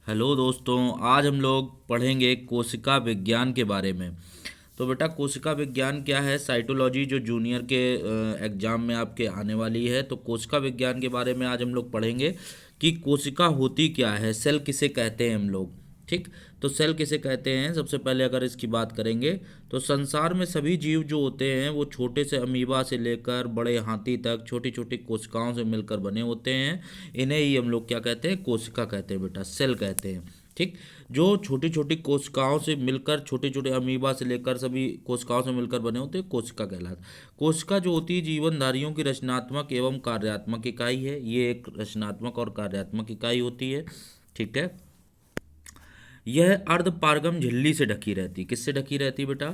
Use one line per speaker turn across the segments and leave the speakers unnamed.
Hello दोस्तों, आज हम लोग पढ़ेंगे कोशिका विज्ञान के बारे में। तो बेटा, कोशिका विज्ञान क्या है? साइटोलॉजी जो जूनियर के एग्जाम में आपके आने वाली है। तो कोशिका विज्ञान के बारे में आज हम लोग पढ़ेंगे कि कोशिका होती क्या है, सेल किसे कहते हैं हम लोग। ठीक। तो सेल किसे कहते हैं, सबसे पहले अगर इसकी बात करेंगे तो संसार में सभी जीव जो होते हैं वो छोटे से अमीबा से लेकर बड़े हाथी तक छोटी छोटी कोशिकाओं से मिलकर बने होते हैं। इन्हें ही हम लोग क्या कहते हैं? कोशिका कहते हैं बेटा, सेल कहते हैं। ठीक। जो छोटी छोटी कोशिकाओं से मिलकर, छोटे छोटे अमीबा से लेकर सभी कोशिकाओं से मिलकर बने होते हैं, कोशिका कहलाता है। कोशिका जो होती है जीवनधारियों की रचनात्मक एवं कार्यात्मक इकाई है। ये एक रचनात्मक और कार्यात्मक इकाई होती है। ठीक है। यह अर्धपारगम झिल्ली से ढकी रहती। किससे ढकी रहती बेटा?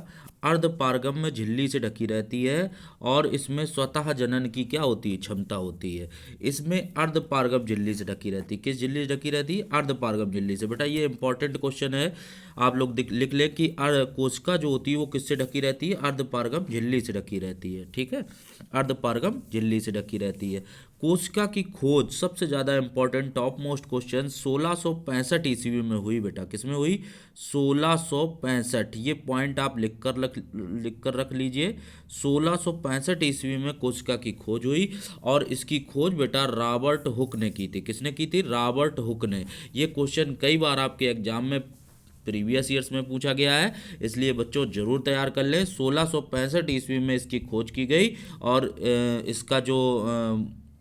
अर्धपारगम में झिल्ली से ढकी रहती है। और इसमें स्वतः जनन की क्या होती है? क्षमता होती है। इसमें अर्धपारगम झिल्ली से ढकी रहती। किस झिल्ली से ढकी रहती है? अर्धपारगम झिल्ली से। बेटा ये इंपॉर्टेंट क्वेश्चन है, आप लोग लिख ले कि कोशिका जो होती है वो किससे ढकी रहती है? अर्धपारगम झिल्ली से ढकी रहती है। ठीक है, अर्धपारगम झिल्ली से ढकी रहती है। कोशिका की खोज सबसे ज़्यादा इंपॉर्टेंट टॉप मोस्ट क्वेश्चन 1665 ईस्वी में हुई बेटा। किसमें हुई? 1665। ये पॉइंट आप लिख कर रख लीजिए। 1665 ईस्वी में कोशिका की खोज हुई। और इसकी खोज बेटा रॉबर्ट हुक ने की थी। किसने की थी? रॉबर्ट हुक ने। ये क्वेश्चन कई बार आपके एग्जाम में प्रीवियस ईयर्स में पूछा गया है, इसलिए बच्चों जरूर तैयार कर लें। 1665 ईस्वी में इसकी खोज की गई। और इसका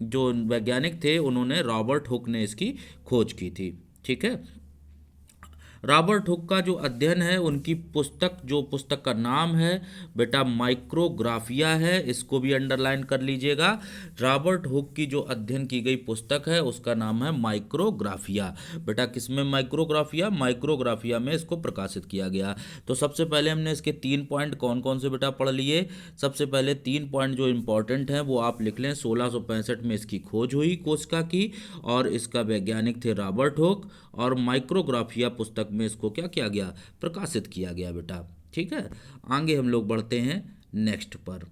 जो वैज्ञानिक थे उन्होंने, रॉबर्ट हुक ने इसकी खोज की थी। ठीक है। रॉबर्ट हुक का जो अध्ययन है, उनकी पुस्तक, जो पुस्तक का नाम है बेटा माइक्रोग्राफिया है। इसको भी अंडरलाइन कर लीजिएगा। रॉबर्ट हुक की जो अध्ययन की गई पुस्तक है उसका नाम है माइक्रोग्राफिया। बेटा किसमें? माइक्रोग्राफिया। माइक्रोग्राफिया में इसको प्रकाशित किया गया। तो सबसे पहले हमने इसके 3 पॉइंट कौन कौन से बेटा पढ़ लिए। सबसे पहले 3 पॉइंट जो इंपॉर्टेंट हैं वो आप लिख लें। 1665 में इसकी खोज हुई कोशिका की, और इसका वैज्ञानिक थे रॉबर्ट हुक। और माइक्रोग्राफिया पुस्तक में इसको क्या किया गया? प्रकाशित किया गया बेटा। ठीक है। आगे हम लोग बढ़ते हैं नेक्स्ट पर।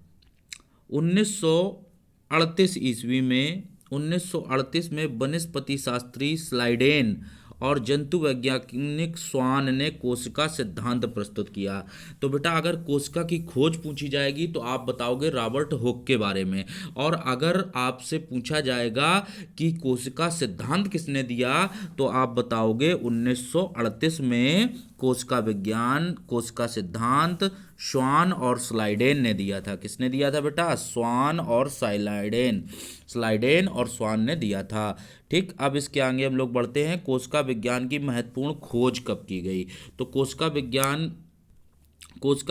1938 ईस्वी में, 1938 में वनस्पति शास्त्री स्लाइडेन और जंतु वैज्ञानिक स्वान ने कोशिका सिद्धांत प्रस्तुत किया। तो बेटा अगर कोशिका की खोज पूछी जाएगी तो आप बताओगे रॉबर्ट हुक के बारे में। और अगर आपसे पूछा जाएगा कि कोशिका सिद्धांत किसने दिया, तो आप बताओगे 1938 में कोशिका विज्ञान, कोशिका सिद्धांत स्वान और स्लाइडेन ने दिया था। किसने दिया था बेटा? स्वान और स्लाइडेन। स्लाइडेन और स्वान ने दिया था। ठीक। अब इसके आगे हम लोग बढ़ते हैं। कोशिका विज्ञान की महत्वपूर्ण खोज कब की गई? तो कोशिका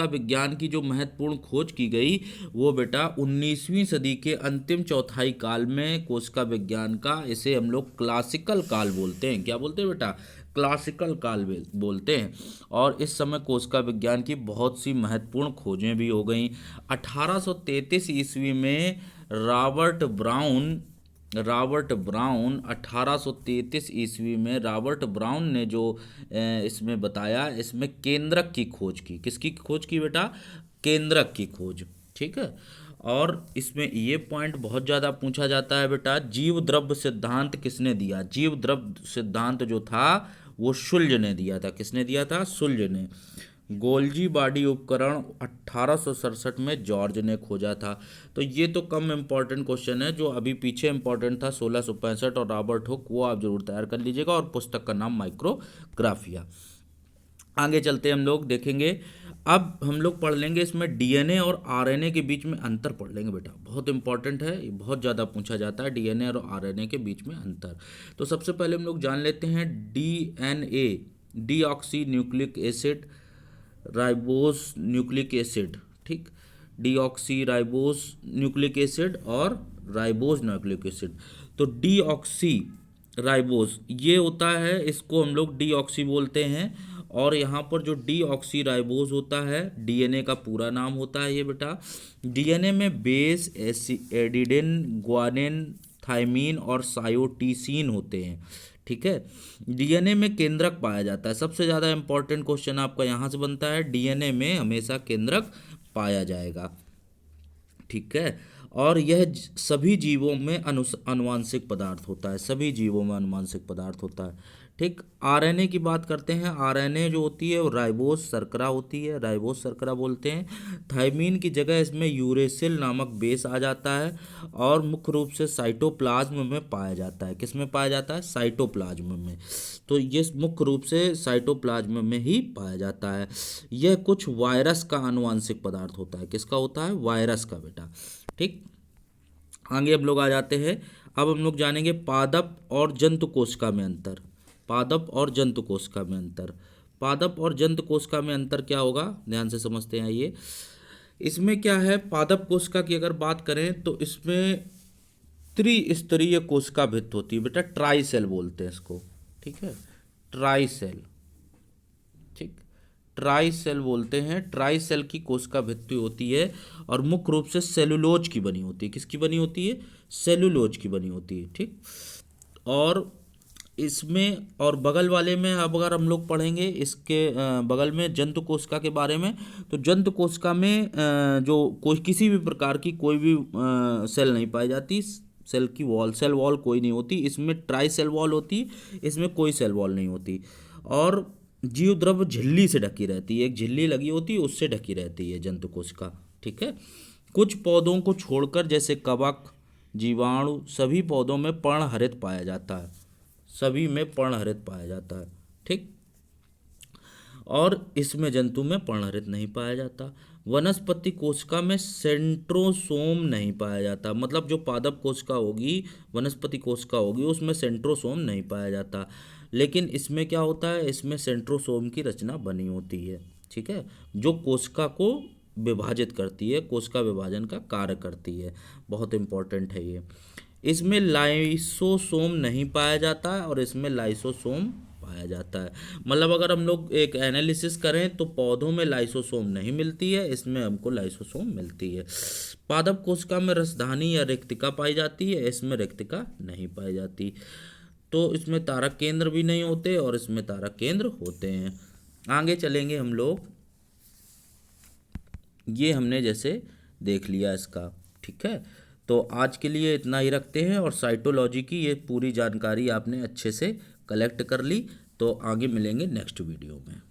विज्ञान की जो महत्वपूर्ण खोज की गई वो बेटा 19वीं सदी के अंतिम चौथाई काल में कोशिका विज्ञान का, इसे हम लोग क्लासिकल काल बोलते हैं। क्या बोलते हैं बेटा? क्लासिकल काल बोलते हैं। और इस समय कोशिका विज्ञान की बहुत सी महत्वपूर्ण खोजें भी हो गई। 1833 ईस्वी में रॉबर्ट ब्राउन 1833 ईस्वी में रॉबर्ट ब्राउन ने जो इसमें बताया, इसमें केंद्रक की खोज की। किसकी खोज की बेटा? केंद्रक की खोज। ठीक है। और इसमें ये पॉइंट बहुत ज़्यादा पूछा जाता है बेटा, जीव द्रव्य सिद्धांत किसने दिया? जीव द्रव्य सिद्धांत जो था वो शुल्ज ने दिया था। किसने दिया था? शुल्ज ने। गोल्जी बॉडी उपकरण 1867 में जॉर्ज ने खोजा था। तो ये तो कम इम्पॉर्टेंट क्वेश्चन है। जो अभी पीछे इम्पॉर्टेंट था 1665 और रॉबर्ट हुक, वो आप जरूर तैयार कर लीजिएगा। और पुस्तक का नाम माइक्रोग्राफिया। आगे चलते हम लोग देखेंगे। अब हम लोग पढ़ लेंगे इसमें डीएनए और आरएनए के बीच में अंतर पढ़ लेंगे बेटा। बहुत इंपॉर्टेंट है, ये बहुत ज़्यादा पूछा जाता है, डीएनए और आरएनए के बीच में अंतर। तो सबसे पहले हम लोग जान लेते हैं DNA, deoxy nucleic acid ribose nucleic acid. ठीक। डीऑक्सी राइबोस न्यूक्लिक एसिड और राइबोस न्यूक्लिक एसिड। तो डीऑक्सी राइबोस ये होता है, इसको हम लोग डीऑक्सी बोलते हैं। और यहाँ पर जो डीऑक्सी राइबोस होता है, डीएनए का पूरा नाम होता है ये बेटा। डीएनए में बेस एडिनिन, ग्वानिन, थाइमीन और सायोटीसिन होते हैं। ठीक है। डीएनए में केंद्रक पाया जाता है। सबसे ज़्यादा इंपॉर्टेंट क्वेश्चन आपका यहाँ से बनता है, डीएनए में हमेशा केंद्रक पाया जाएगा। ठीक है। और यह सभी जीवों में अनुवांशिक पदार्थ होता है, सभी जीवों में अनुवांशिक पदार्थ होता है। ठीक। आरएनए की बात करते हैं। आरएनए जो होती है वो राइबोस शर्करा होती है, राइबोस शर्करा बोलते हैं। थायमीन की जगह इसमें यूरेसिल नामक बेस आ जाता है और मुख्य रूप से साइटोप्लाज्म में पाया जाता है। किस में पाया जाता है? साइटोप्लाज्म में। तो ये मुख्य रूप से साइटोप्लाज्म में ही पाया जाता है। यह कुछ वायरस का आनुवांशिक पदार्थ होता है। किसका होता है? वायरस का बेटा। ठीक। आगे हम लोग आ जाते हैं। अब हम लोग जानेंगे पादप और जंतु कोशिका में अंतर। पादप और जंतु कोशिका में अंतर। पादप और जंतु कोशिका में अंतर क्या होगा, ध्यान से समझते हैं। ये इसमें क्या है, पादप कोशिका की अगर बात करें तो इसमें त्रिस्तरीय कोशिका भित्ति होती है बेटा, ट्राई सेल बोलते हैं इसको। ठीक है, ट्राई सेल। ठीक, ट्राई सेल बोलते हैं। ट्राई सेल की कोशिका भित्ति होती है और मुख्य रूप से सेलुलोज की बनी होती है। किसकी बनी होती है? सेलुलोज की बनी होती है। ठीक। और इसमें और बगल वाले में अब अगर हम लोग पढ़ेंगे इसके बगल में जंतु कोशिका के बारे में, तो जंतु कोशिका में जो कोई किसी भी प्रकार की कोई भी सेल नहीं पाई जाती। सेल की वॉल, सेल वॉल कोई नहीं होती। इसमें ट्राई सेल वॉल होती, इसमें कोई सेल वॉल नहीं होती। और जीव द्रव झिल्ली से ढकी रहती है, एक झिल्ली लगी होती है उससे ढकी रहती है जंतु कोशिका। ठीक है। कुछ पौधों को छोड़कर जैसे कवक, जीवाणु, सभी पौधों में पर्णहरित पाया जाता है। सभी में पर्णहरित पाया जाता है। ठीक। और इसमें जंतु में पर्णहरित नहीं पाया जाता। वनस्पति कोशिका में सेंट्रोसोम नहीं पाया जाता। मतलब जो पादप कोशिका होगी, वनस्पति कोशिका होगी, उसमें सेंट्रोसोम नहीं पाया जाता। लेकिन इसमें क्या होता है, इसमें सेंट्रोसोम की रचना बनी होती है। ठीक है, जो कोशिका को विभाजित करती है, कोशिका विभाजन का कार्य करती है। बहुत इंपॉर्टेंट है ये। इसमें लाइसोसोम नहीं पाया जाता है और इसमें लाइसोसोम पाया जाता है। मतलब अगर हम लोग एक एनालिसिस करें तो पौधों में लाइसोसोम नहीं मिलती है, इसमें हमको लाइसोसोम मिलती है। पादप कोशिका में रसधानी या रिक्तिका पाई जाती है, इसमें रिक्तिका नहीं पाई जाती। तो इसमें तारक केंद्र भी नहीं होते और इसमें तारक केंद्र होते हैं। आगे चलेंगे हम लोग। ये हमने जैसे देख लिया इसका। ठीक है, तो आज के लिए इतना ही रखते हैं। और साइटोलॉजी की ये पूरी जानकारी आपने अच्छे से कलेक्ट कर ली। तो आगे मिलेंगे नेक्स्ट वीडियो में।